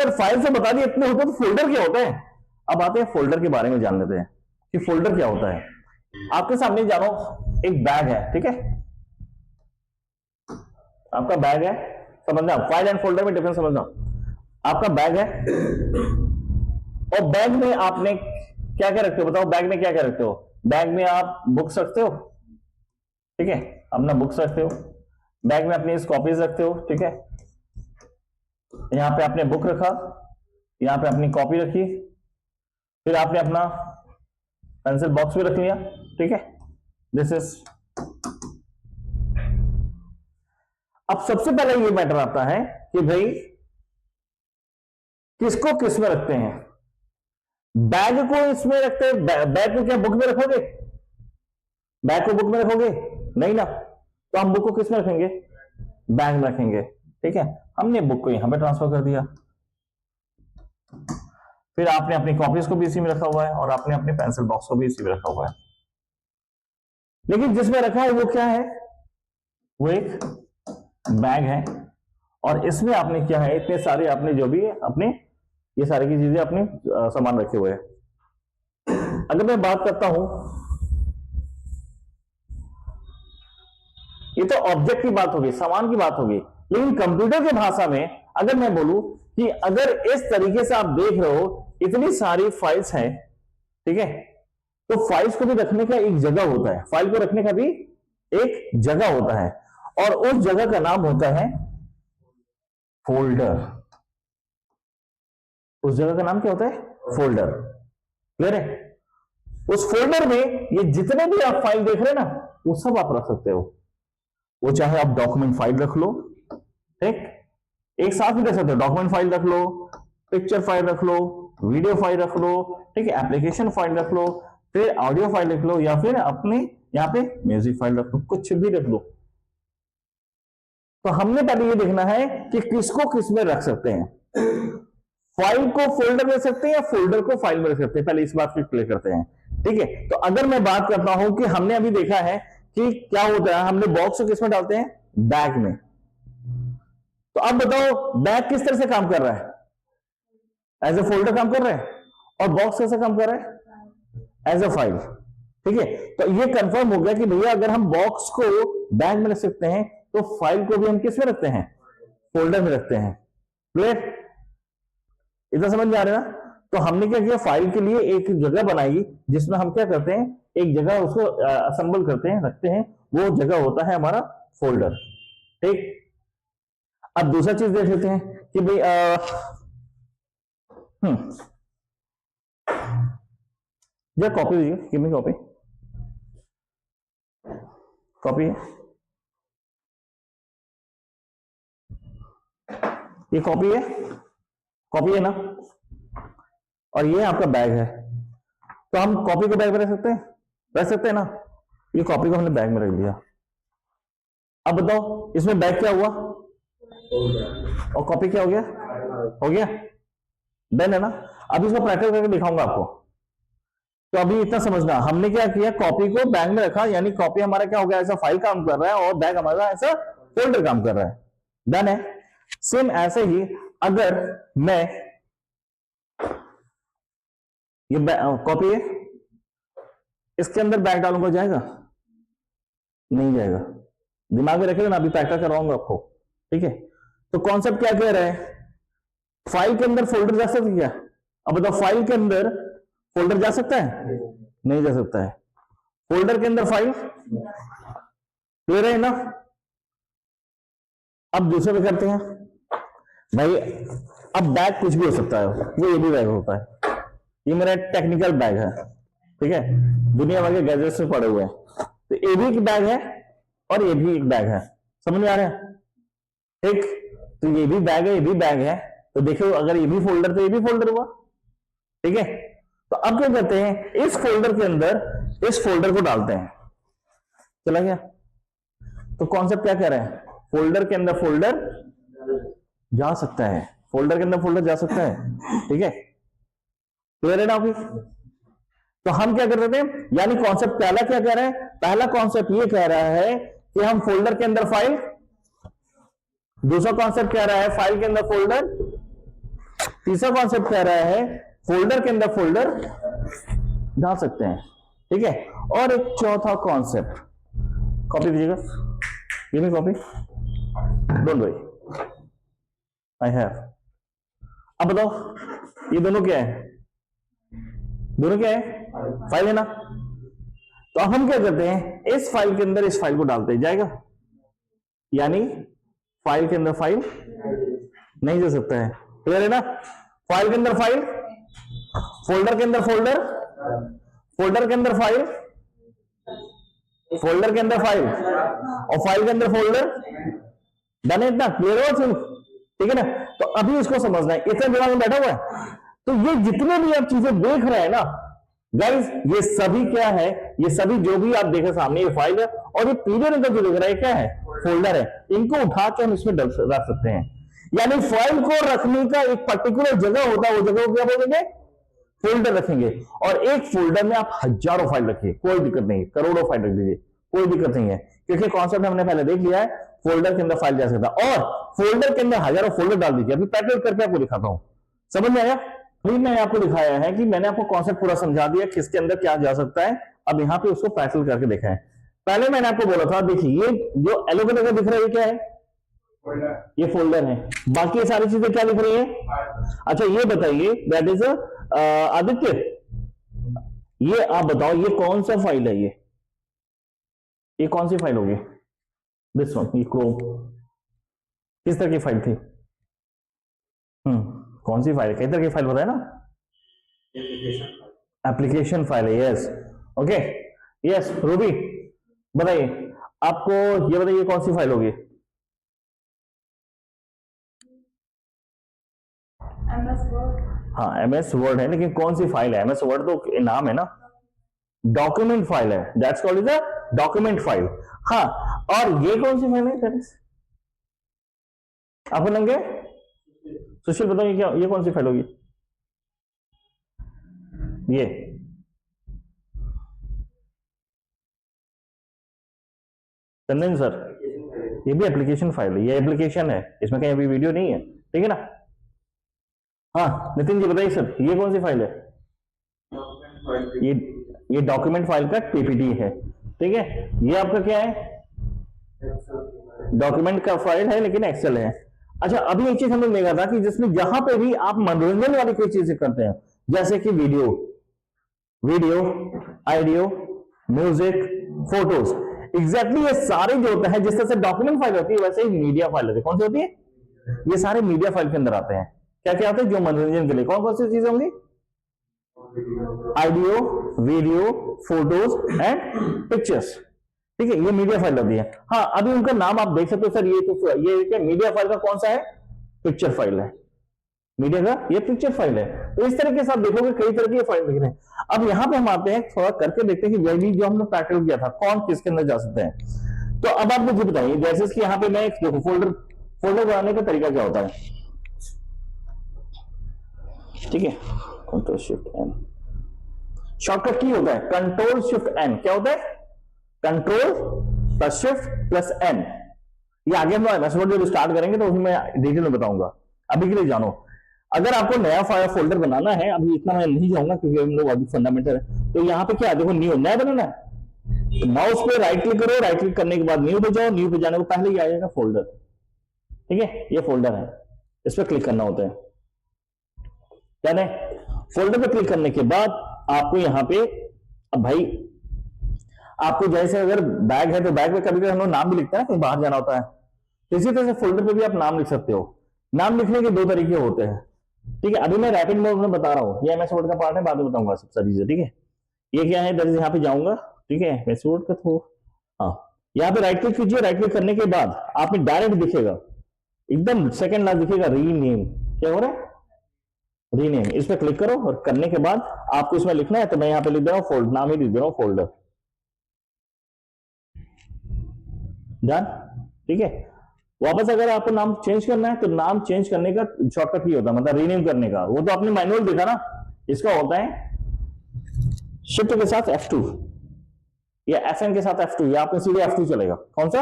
Sir file से बता दिए इतने होते तो फोल्डर क्या होता है। अब आते हैं फोल्डर के बारे में जान लेते हैं कि फोल्डर क्या होता है। आपके सामने जानो एक बैग है, ठीक है, आपका बैग है, समझना फाइल एंड फोल्डर में डिफरेंस समझना। आपका बैग है और बैग में आपने क्या क्या रखते हो, बताओ बैग में क्या क्या रखते हो। बैग में आप बुक्स रखते हो, ठीक है, अपना बुक्स रखते हो, बैग में अपनी कॉपीज रखते हो, ठीक है, यहां पे आपने बुक रखा, यहां पे अपनी कॉपी रखी, फिर आपने अपना पेंसिल बॉक्स भी रख लिया, ठीक है, दिस इज। अब सबसे पहले ये मैटर आता है कि भाई किसको किस में रखते हैं। बैग को इसमें रखते हैं, बैग को क्या बुक में रखोगे, बैग को बुक में रखोगे नहीं ना, तो हम बुक को किस में रखेंगे, बैग में रखेंगे, ठीक है। हमने बुक को यहां पे ट्रांसफर कर दिया, फिर आपने अपनी कॉपीज को भी इसी में रखा हुआ है और आपने अपने पेंसिल बॉक्स को भी इसी में रखा हुआ है। लेकिन जिसमें रखा है वो क्या है, वो एक बैग है और इसमें आपने क्या है, इतने सारे आपने जो भी है अपने ये सारी की चीजें अपने सामान रखे हुए हैं। अगर मैं बात करता हूं, ये तो ऑब्जेक्ट की बात होगी, सामान की बात होगी, लेकिन कंप्यूटर की भाषा में अगर मैं बोलूं कि अगर इस तरीके से आप देख रहे हो इतनी सारी फाइल्स हैं, ठीक है, तो फाइल्स को भी रखने का एक जगह होता है, फाइल को रखने का भी एक जगह होता है और उस जगह का नाम होता है फोल्डर। उस जगह का नाम क्या होता है, फोल्डर। क्लियर है। उस फोल्डर में ये जितने भी आप फाइल देख रहे हैं ना वो सब आप रख सकते हो। वो चाहे आप डॉक्यूमेंट फाइल रख लो, ठीक, एक साथ भी रख सकते हो, डॉक्यूमेंट फाइल रख लो, पिक्चर फाइल रख लो, वीडियो फाइल रख लो, ठीक है, एप्लीकेशन फाइल रख लो, फिर ऑडियो फाइल रख लो, या फिर अपने यहां पे म्यूजिक फाइल रख लो, कुछ भी रख लो। तो हमने पहले ये देखना है कि किसको किस में रख सकते हैं, फाइल को फोल्डर में रख सकते हैं या फोल्डर को फाइल में रख सकते हैं। पहले इस बात को क्लियर करते हैं, ठीक है। तो अगर मैं बात करता हूं कि हमने अभी देखा है कि क्या होता है, हमने बॉक्स को किस में डालते हैं, बैग में। तो अब बताओ बैग किस तरह से काम कर रहा है, एज ए फोल्डर काम कर रहा है, और बॉक्स कैसे काम कर रहा है, एज ए फाइल, ठीक है। तो ये कंफर्म हो गया कि भैया अगर हम बॉक्स को बैग में रख सकते हैं तो फाइल को भी हम किस में रखते हैं, फोल्डर में रखते हैं। क्लियर, इतना समझ में आ रहा है ना। तो हमने क्या किया, फाइल के लिए एक जगह बनाई जिसमें हम क्या करते हैं, एक जगह उसको असेंबल करते हैं, रखते हैं, वो जगह होता है हमारा फोल्डर, ठीक। अब दूसरा चीज देख लेते हैं कि भाई कॉपी दीजिए, गिव मी कॉपी, कॉपी है, ये कॉपी है, कॉपी है ना, और ये आपका बैग है। तो हम कॉपी को बैग में रख सकते हैं, रख सकते हैं ना। ये कॉपी को हमने बैग में रख दिया। अब बताओ इसमें बैग क्या हुआ और कॉपी क्या हो गया, हो गया, डन है ना। अब इसको प्रैक्टिस करके दिखाऊंगा आपको। तो अभी इतना समझना, हमने क्या किया, कॉपी को बैग में रखा, यानी कॉपी हमारा क्या हो गया, ऐसा फाइल काम कर रहा है और बैग हमारा ऐसा फोल्डर काम कर रहा है। डन है। सेम ऐसे ही अगर मैं ये कॉपी है, इसके अंदर बैग डालूंगा, जाएगा नहीं जाएगा, दिमाग में रखेगा ना, अभी प्रैक्टिस करवाऊंगा आपको, ठीक है। तो कॉन्सेप्ट क्या कह रहा है, फाइल के अंदर फोल्डर जा सकता है क्या, अब बताओ फाइल के अंदर फोल्डर जा सकता है, नहीं जा सकता है। फोल्डर के अंदर फाइल, क्लियर है ना। अब दूसरे पे करते हैं भाई, अब बैग कुछ भी हो सकता है, वो ये भी बैग होता है, ये मेरा टेक्निकल बैग है, ठीक है, दुनिया भर के गैजेट्स में पड़े हुए हैं। तो ये भी एक बैग है और ये भी एक बैग है, समझ में आ रहा है, ठीक। तो ये भी बैग है, ये भी बैग है, तो देखो अगर ये भी फोल्डर तो ये भी फोल्डर हुआ, ठीक है। तो अब क्या करते हैं, इस फोल्डर के अंदर इस फोल्डर को डालते हैं, चला गया। तो कॉन्सेप्ट क्या कह रहे हैं, फोल्डर के अंदर फोल्डर जा सकता है, फोल्डर के अंदर फोल्डर जा सकता है, ठीक है, क्लियर है ना अभी। तो हम क्या कर रहे थे, यानी कॉन्सेप्ट पहला क्या कह रहा है, पहला कॉन्सेप्ट ये कह रहा है कि हम फोल्डर के अंदर फाइल, दूसरा कॉन्सेप्ट कह रहा है फाइल के अंदर फोल्डर, तीसरा कॉन्सेप्ट कह रहा है फोल्डर के अंदर फोल्डर डाल सकते हैं, ठीक है। और एक चौथा कॉन्सेप्ट, कॉपी दीजिएगा, give me copy, don't worry, I have. अब बताओ ये दोनों क्या है, दोनों क्या है, फाइल है ना। तो अब हम क्या करते हैं, इस फाइल के अंदर इस फाइल को डालते जाएगा, यानी फाइल के अंदर फाइल नहीं जा सकता है, क्लियर है ना। फाइल के अंदर फाइल, फोल्डर के अंदर फोल्डर, फोल्डर के अंदर फाइल, फोल्डर के अंदर फाइल, और फाइल के अंदर फोल्डर। डन है, इतना क्लियर हो सिर्फ, ठीक है ना। तो अभी इसको समझना है, इतना दिमाग में बैठा हुआ है। तो ये जितने भी आप चीजें देख रहे हैं ना गाइस, ये सभी क्या है, ये सभी जो भी आप देखे सामने, ये फाइल है, और ये पीरियड का जो दिख रहा है क्या है, फोल्डर है। इनको उठा के हम इसमें रख सकते हैं, यानी फाइल को रखने का एक पर्टिकुलर जगह होता है, वो जगह को क्या बोलेंगे, फोल्डर रखेंगे। और एक फोल्डर में आप हजारों फाइल रखिए, कोई दिक्कत नहीं, करोड़ों फाइल रख दीजिए, कोई दिक्कत नहीं है, क्योंकि कॉन्सेप्ट हमने पहले देख लिया है, फोल्डर के अंदर फाइल जा सकता है। और फोल्डर के अंदर हजारों फोल्डर डाल दीजिए। अभी पैटर्न करके आपको दिखाता हूं, समझ में आया। अभी मैंने आपको दिखाया है कि मैंने आपको कॉन्सेप्ट पूरा समझा दिया, किसके अंदर क्या जा सकता है। अब यहां पे उसको पैटर्न करके देखा है। पहले मैंने आपको बोला था, देखिए ये जो येलो कलर का दिख रहा है, ये क्या है, ये फोल्डर है। बाकी ये सारी चीजें क्या लिख रही है। अच्छा ये बताइए, दैट इज आदित्य, ये आप बताओ ये कौन सा फाइल है, ये कौन सी फाइल होगी, दिस वन, ये क्रोम किस तरह की फाइल थी, कौन सी फाइल, कई तरह की फाइल बताए ना, एप्लीकेशन फाइल है, यस, ओके, यस। रूबी बताइए, आपको ये बताइए कौन सी फाइल होगी, हाँ MS वर्ड है, लेकिन कौन सी फाइल है, MS वर्ड तो नाम है ना, डॉक्यूमेंट फाइल है, that's called is a document file. हाँ, और ये कौन सी फाइल है, आपको नाम क्या, सुशील बताओ ये क्या, ये कौन सी फाइल होगी, ये चंदन सर, ये भी एप्लीकेशन फाइल है, ये एप्लीकेशन है, इसमें कहीं अभी वीडियो नहीं है, ठीक है ना। हाँ नितिन जी बताइए सर, ये कौन सी फाइल है, ये डॉक्यूमेंट फाइल का PPT है, ठीक है। ये आपका क्या है, डॉक्यूमेंट का फाइल है, लेकिन एक्सेल है। अच्छा अभी एक चीज हमें देखा था कि जिसमें जहां पे भी आप मनोरंजन वाली कोई चीजें करते हैं, जैसे कि video, audio, music, photos, exactly ये सारे जो होता है, जिस तरह से डॉक्यूमेंट फाइल होती है, वैसे ही मीडिया फाइल होती है। कौन सी होती है, ये सारे मीडिया फाइल के अंदर आते हैं। क्या क्या आते हैं, जो मनोरंजन के लिए, कौन कौन सी चीजें होंगी, audio, video, photos and pictures, ठीक है, ये मीडिया फाइल होती है। हाँ अभी उनका नाम आप देख सकते हो सर, ये तो ये क्या मीडिया फाइल का कौन सा है, पिक्चर फाइल है, मीडिया का ये पिक्चर फाइल है। तो इस तरीके से आप देखोगे कई तरह की फाइल दिख रहे हैं। अब यहां पे हम आते हैं, थोड़ा करके देखते हैं कि वही जो हमने पैटर्न किया था, कौन किसके अंदर जा सकते हैं। तो अब आप मुझे बताइए, जैसे कि यहाँ पे मैं देखो फोल्डर बनाने का तरीका क्या होता है, ठीक है, कंट्रोल शिफ्ट एन, शॉर्टकट की होता है कंट्रोल शिफ्ट एन, क्या होता है, control plus shift plus N. ये आगे हम जब स्टार्ट करेंगे तो उसमें डिटेल में बताऊंगा, अभी के लिए जानो। अगर आपको नया फाइल फोल्डर बनाना है, अभी इतना मैं नहीं जाऊंगा क्योंकि हम लोग अभी फंडामेंटल है, तो यहाँ पे क्या देखो, न्यू नया बनाना है, माउस पे राइट क्लिक करो, राइट क्लिक करने के बाद न्यू पे जाओ, न्यू पे जाने को पहले ही आ जाएगा फोल्डर, ठीक है, ये फोल्डर है, इस पर क्लिक करना होता है, क्या है, फोल्डर पे क्लिक करने के बाद आपको यहाँ पे, अब भाई आपको जैसे अगर बैग है तो बैग में कभी कभी हम लोग नाम भी लिखते हैं, कहीं बाहर जाना होता है, तो इसी तरह से फोल्डर पे भी आप नाम लिख सकते हो। नाम लिखने के दो तरीके होते हैं, ठीक है, अभी मैं रैपिड मोड में बता रहा हूँ, ये MS वर्ड का पार्ट है, बाद में बताऊंगा सब सारी चीजें, ठीक है। ये क्या है, दरअसल यहाँ पे जाऊंगा, ठीक है, MS वर्ड का थ्रू, हाँ यहाँ पे राइट क्लिक कीजिए, राइट क्लिक करने के बाद आप में डायरेक्ट दिखेगा, एकदम सेकंड लास्ट दिखेगा, रीनेम, क्या हो रहा है, रीनेम, इस पर क्लिक करो और करने के बाद आपको इसमें लिखना है, तो मैं यहाँ पे लिख दे रहा हूँ फोल्डर, नाम ही लिख दे रहा हूँ फोल्डर, डन, ठीक है। वापस अगर आपको नाम चेंज करना है तो नाम चेंज करने का शॉर्टकट ही होता है, मतलब रीनेम करने का, वो तो आपने मैनुअल देखा ना, इसका होता है शिफ्ट के साथ F2 या FN के साथ F2, या आपने सीधे F2 चलेगा, कौन सा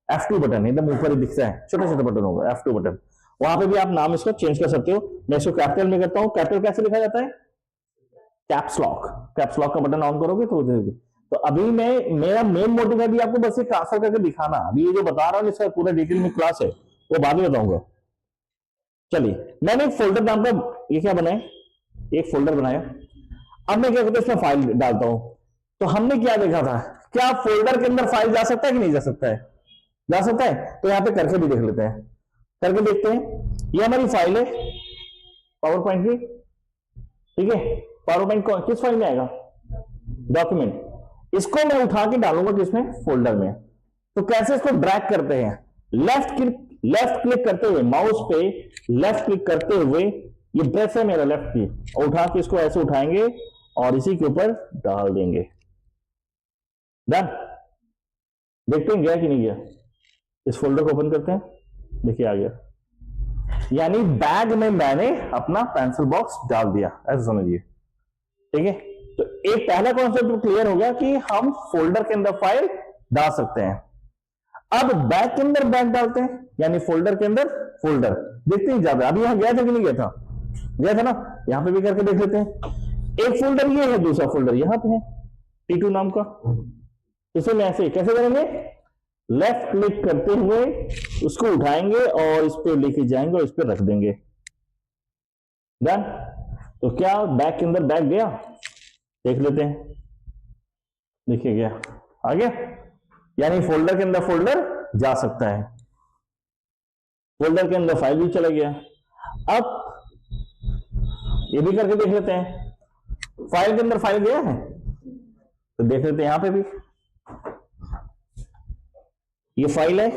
F2 बटन, एकदम ऊपर ही दिखता है, छोटा छोटा बटन होगा F2 बटन, वहां पे भी आप नाम इसको चेंज कर सकते हो। मैं इसको कैपिटल में करता हूं। कैपिटल कैसे लिखा जाता है? Caps lock. कैप्स लॉक का बटन ऑन करोगे तो अभी मैं, मेरा मेन मोटिव है भी आपको बस ये ट्रांसफर करके दिखाना। अभी ये जो बता रहा हूँ इसका पूरा डिटेल में क्लास है, वो बाद में बताऊंगा। चलिए, मैंने एक फोल्डर नाम का ये क्या बनाया, एक फोल्डर बनाया। अब मैं क्या करता हूं, इसमें फाइल डालता हूं। तो हमने क्या देखा था, क्या फोल्डर के अंदर फाइल जा सकता है कि नहीं जा सकता है? जा सकता है। तो यहां पे करके भी देख लेते हैं, करके देखते हैं। ये हमारी फाइल है पावर पॉइंट की, ठीक है। पावर पॉइंट किस फाइल में आएगा? डॉक्यूमेंट। इसको मैं उठा के डालूंगा किसमें? फोल्डर में। तो कैसे इसको ड्रैग करते हैं? लेफ्ट क्लिक करते हुए, माउस पे लेफ्ट क्लिक करते हुए, ये प्रेस है मेरा लेफ्ट की, और उठा के इसको ऐसे उठाएंगे और इसी के ऊपर डाल देंगे। डन। देखते हैं गया कि नहीं गया। इस फोल्डर को ओपन करते हैं, देखिए आ गया। यानी बैग में मैंने अपना पेंसिल बॉक्स डाल दिया, ऐसा समझिए, ठीक है। तो एक पहला कॉन्सेप्ट क्लियर हो गया कि हम फोल्डर के अंदर फाइल डाल सकते हैं। अब बैग के अंदर बैग डालते हैं, यानी फोल्डर के अंदर फोल्डर। देखते हैं ज्यादा, अभी यहां गया था कि नहीं गया था? गया था ना। यहां पे भी करके देख लेते हैं। एक फोल्डर ये है, दूसरा फोल्डर यहां पे है T2 नाम का। इसे मैं ऐसे कैसे करेंगे? लेफ्ट क्लिक करते हुए उसको उठाएंगे और इस पे लेके जाएंगे और इस पे रख देंगे। डन। तो क्या बैग के अंदर बैग गया? देख लेते हैं, देखिए गया, आ गया। यानी फोल्डर के अंदर फोल्डर जा सकता है, फोल्डर के अंदर फाइल भी चला गया। अब ये भी करके देख लेते हैं, फाइल के अंदर फाइल गया है तो देख लेते हैं। यहां पे भी ये फाइल है,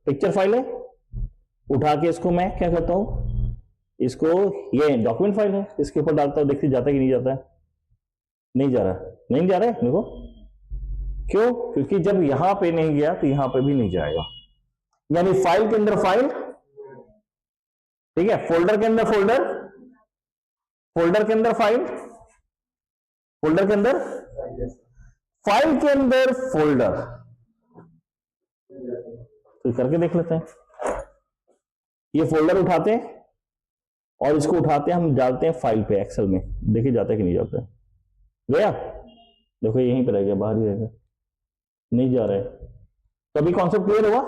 पिक्चर फाइल है। उठा के इसको मैं क्या करता हूं, इसको, ये डॉक्यूमेंट फाइल है, इसके ऊपर डालता हूं। देखिए जाता है कि नहीं जाता है? नहीं जा रहा, नहीं जा रहा है। देखो क्यों? क्योंकि जब यहां पे नहीं गया तो यहां पे भी नहीं जाएगा। यानी फाइल के अंदर फाइल, ठीक है, फोल्डर के अंदर फोल्डर, फोल्डर के अंदर फाइल, फोल्डर के अंदर फाइल के अंदर फोल्डर। तो करके देख लेते हैं। ये फोल्डर उठाते हैं और इसको उठाते हैं, हम डालते हैं फाइल पे, एक्सेल में। देखिए जाता है कि नहीं जाता है? गया। देखो यहीं पे रह गया, बाहर ही रहेगा, नहीं जा रहा है। तो अभी कॉन्सेप्ट क्लियर हुआ।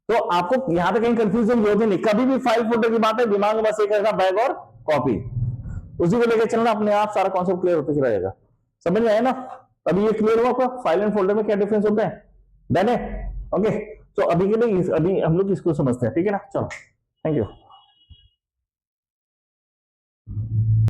तो आपको यहां पे कहीं कंफ्यूजन होती नहीं। कभी भी फाइल फोल्डर की बात है, दिमाग में बस एक ऐसा बैग और कॉपी, उसी को लेकर चलना, अपने आप सारा कॉन्सेप्ट क्लियर होते रहेगा। समझ में आया ना? अभी ये क्लियर हुआ आपका फाइल एंड फोल्डर में क्या डिफरेंस होता है? डन है। ओके, तो अभी के लिए अभी हम लोग इसको समझते हैं, ठीक है ना। चलो, थैंक यू।